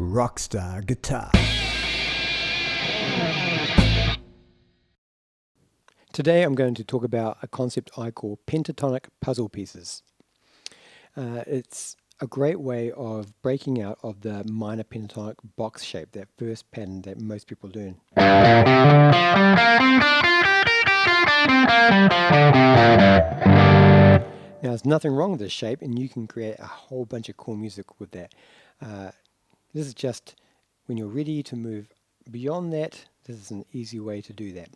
Rockstar guitar. Today I'm going to talk about a concept I call pentatonic puzzle pieces. It's a great way of breaking out of the minor pentatonic box shape, that first pattern that most people learn. Now, there's nothing wrong with this shape, and you can create a whole bunch of cool music with that. This is just when you're ready to move beyond that, this is an easy way to do that.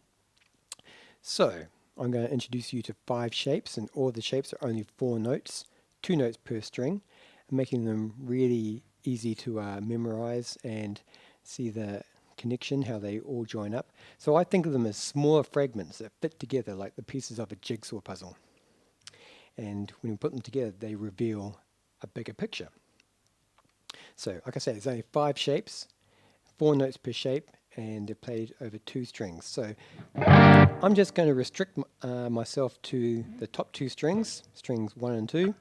So, I'm going to introduce you to 5 shapes, and all the shapes are only 4 notes, 2 notes per string, making them really easy to memorize and see the connection, how they all join up. So I think of them as smaller fragments that fit together like the pieces of a jigsaw puzzle. And when we put them together, they reveal a bigger picture. So, like I said, there's only 5 shapes, 4 notes per shape, and they're played over 2 strings. So I'm just going to restrict myself to the top 2 strings, strings 1 and 2,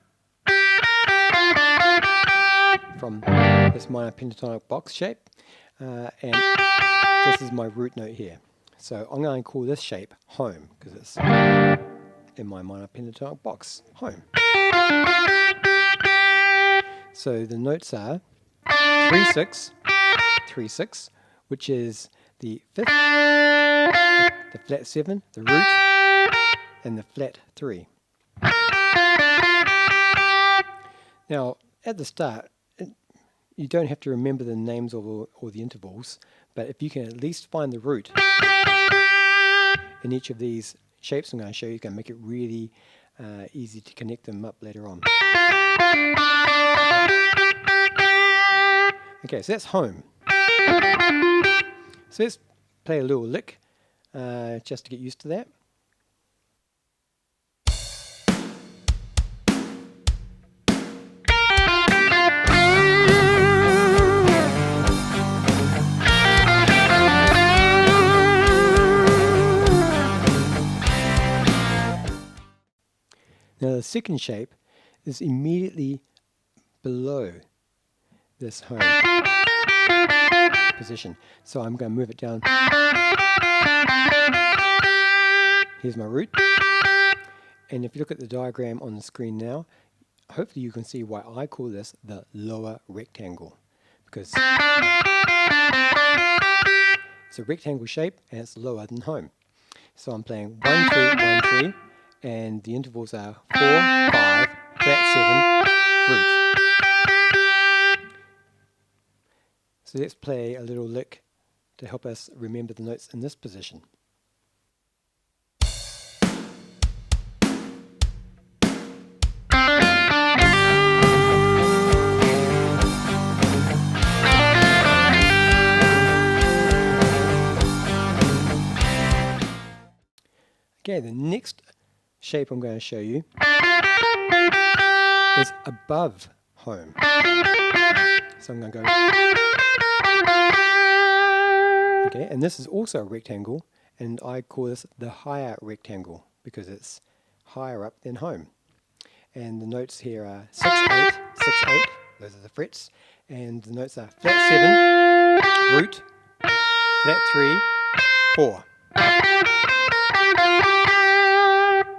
from this minor pentatonic box shape, and this is my root note here. So I'm going to call this shape home, because it's in my minor pentatonic box, home. So the notes are 3-6, 3-6, which is the 5th, the flat 7, the root, and the flat 3. Now, at the start, you don't have to remember the names of all the intervals, but if you can at least find the root in each of these shapes I'm going to show you, it's going to make it really easy to connect them up later on. Okay, so that's home. So let's play a little lick just to get used to that. Now the second shape is immediately below this home position. So I'm going to move it down. Here's my root. And if you look at the diagram on the screen now, hopefully you can see why I call this the lower rectangle. Because it's a rectangle shape and it's lower than home. So I'm playing 1, 3, 1, 3. And the intervals are 4, 5, flat 7, root. So let's play a little lick to help us remember the notes in this position. Okay, the next shape I'm going to show you is above home. So I'm going to go. Okay, and this is also a rectangle, and I call this the higher rectangle because it's higher up than home. And the notes here are 6, 8, 6, 8, those are the frets, and the notes are flat 7, root, flat 3, 4.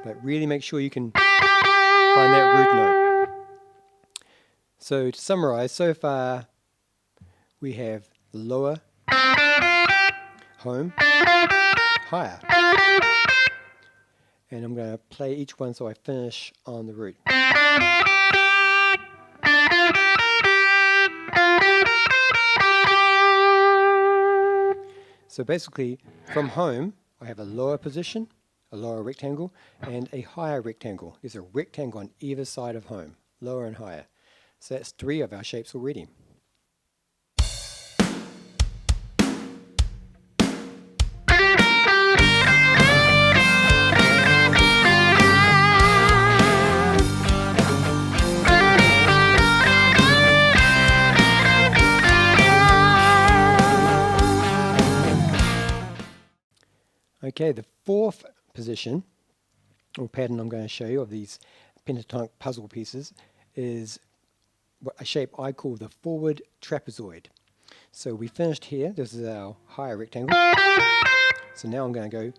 But really make sure you can find that root note. So to summarize, so far we have the lower, home, higher. And I'm going to play each one so I finish on the root. So basically, from home, I have a lower position, a lower rectangle, and a higher rectangle. There's a rectangle on either side of home, lower and higher. So that's 3 of our shapes already. Okay, the 4th position, or pattern I'm going to show you of these pentatonic puzzle pieces, is a shape I call the forward trapezoid. So we finished here. This is our higher rectangle. So now I'm going to go.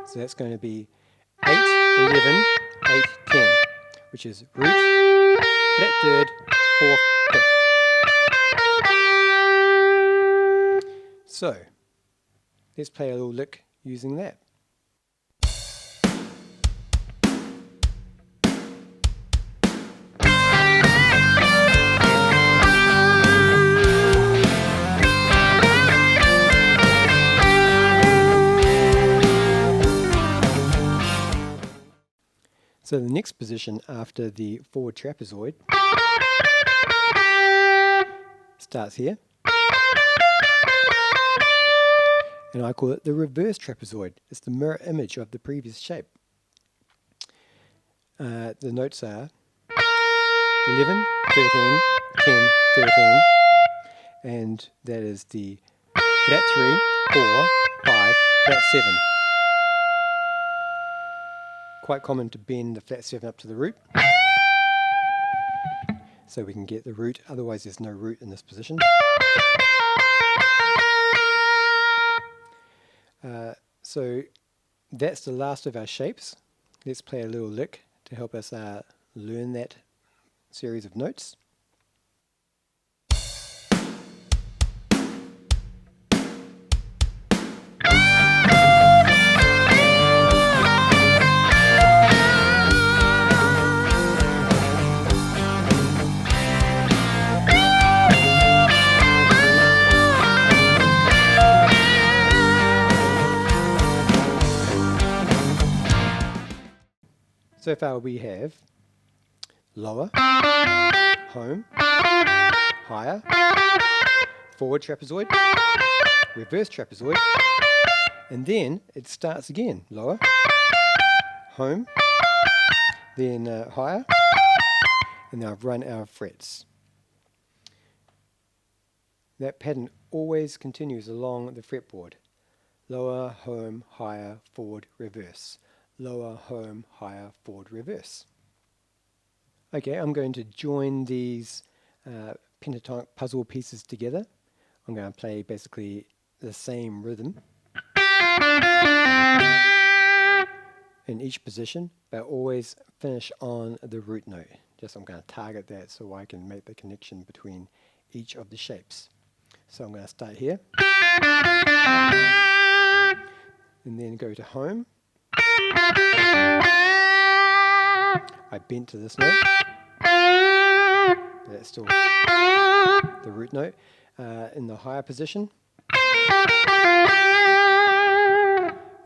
So that's going to be 8, 11, 8, 10, which is root, flat third, 4th, 5th. So let's play a little lick using that. So the next position after the forward trapezoid starts here, and I call it the reverse trapezoid. It's the mirror image of the previous shape. The notes are 11, 13, 10, 13, and that is the flat 3, 4, 5, flat 7. Quite common to bend the flat 7 up to the root, so we can get the root, otherwise there's no root in this position. So that's the last of our shapes. Let's play a little lick to help us learn that series of notes. So far we have lower, home, higher, forward trapezoid, reverse trapezoid, and then it starts again, lower, home, then higher, and now I've run our frets. That pattern always continues along the fretboard. Lower, home, higher, forward, reverse. Lower, home, higher, forward, reverse. Okay, I'm going to join these pentatonic puzzle pieces together. I'm going to play basically the same rhythm in each position, but always finish on the root note. Just I'm going to target that so I can make the connection between each of the shapes. So I'm going to start here, and then go to home. I bent to this note, but that's still the root note. In the higher position,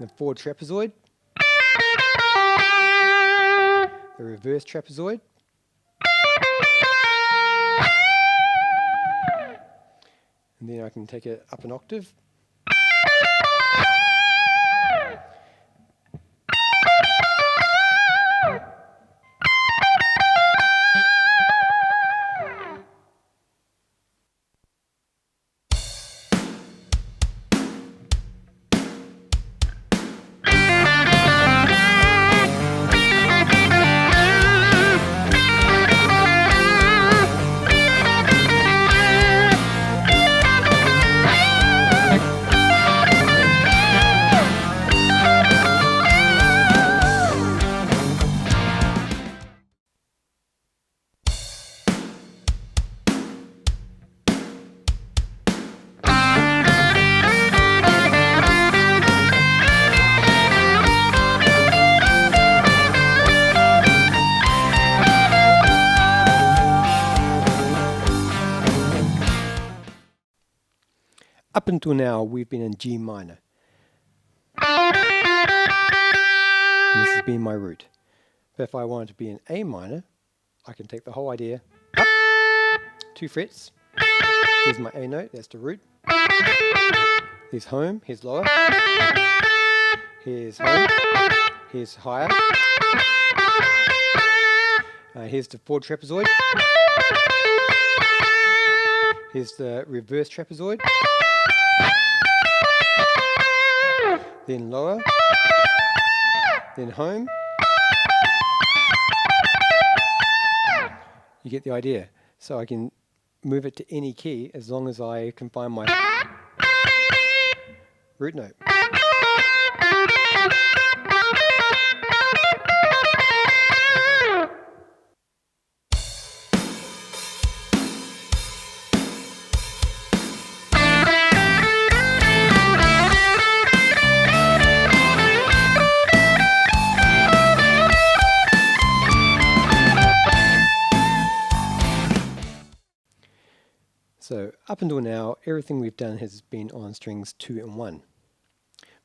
the forward trapezoid, the reverse trapezoid, and then I can take it up an octave. Up until now, we've been in G minor. And this has been my root. But if I wanted to be in A minor, I can take the whole idea up 2 frets. Here's my A note, that's the root. Here's home, here's lower. Here's home, here's higher. Here's the forward trapezoid. Here's the reverse trapezoid. Then lower, then home. You get the idea. So I can move it to any key as long as I can find my root note. So up until now, everything we've done has been on strings 2 and 1.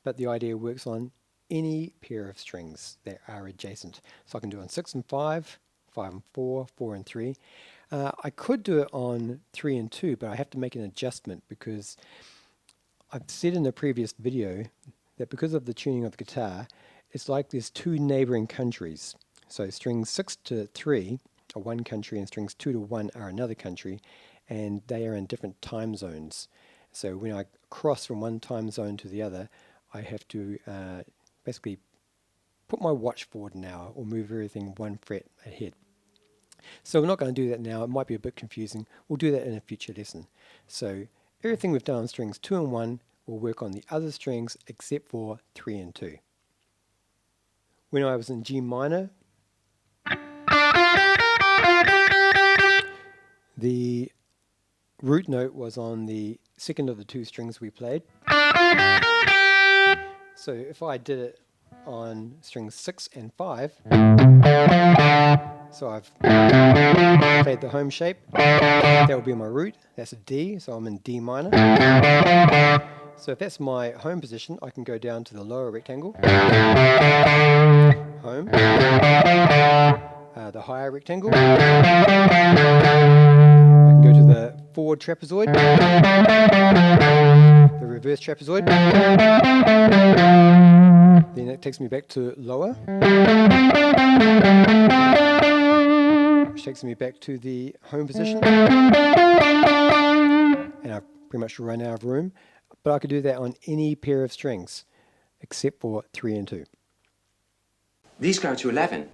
But the idea works on any pair of strings that are adjacent. So I can do it on 6 and 5, 5 and 4, 4 and 3. I could do it on 3 and 2, but I have to make an adjustment because I've said in a previous video that because of the tuning of the guitar, it's like there's 2 neighboring countries. So strings 6 to 3 are one country and strings 2 to 1 are another country, and they are in different time zones. So when I cross from one time zone to the other, I have to basically put my watch forward an hour or move everything 1 fret ahead. So we're not going to do that now. It might be a bit confusing. We'll do that in a future lesson. So everything we've done on strings 2 and 1 will work on the other strings except for 3 and 2. When I was in G minor, the root note was on the second of the 2 strings we played. So if I did it on strings 6 and 5, so I've played the home shape, that will be my root, that's a D, so I'm in D minor. So if that's my home position, I can go down to the lower rectangle, home, the higher rectangle, I can go to the forward trapezoid, the reverse trapezoid, then that takes me back to lower, which takes me back to the home position, and I've pretty much run out of room, but I could do that on any pair of strings except for 3 and 2. These go to 11.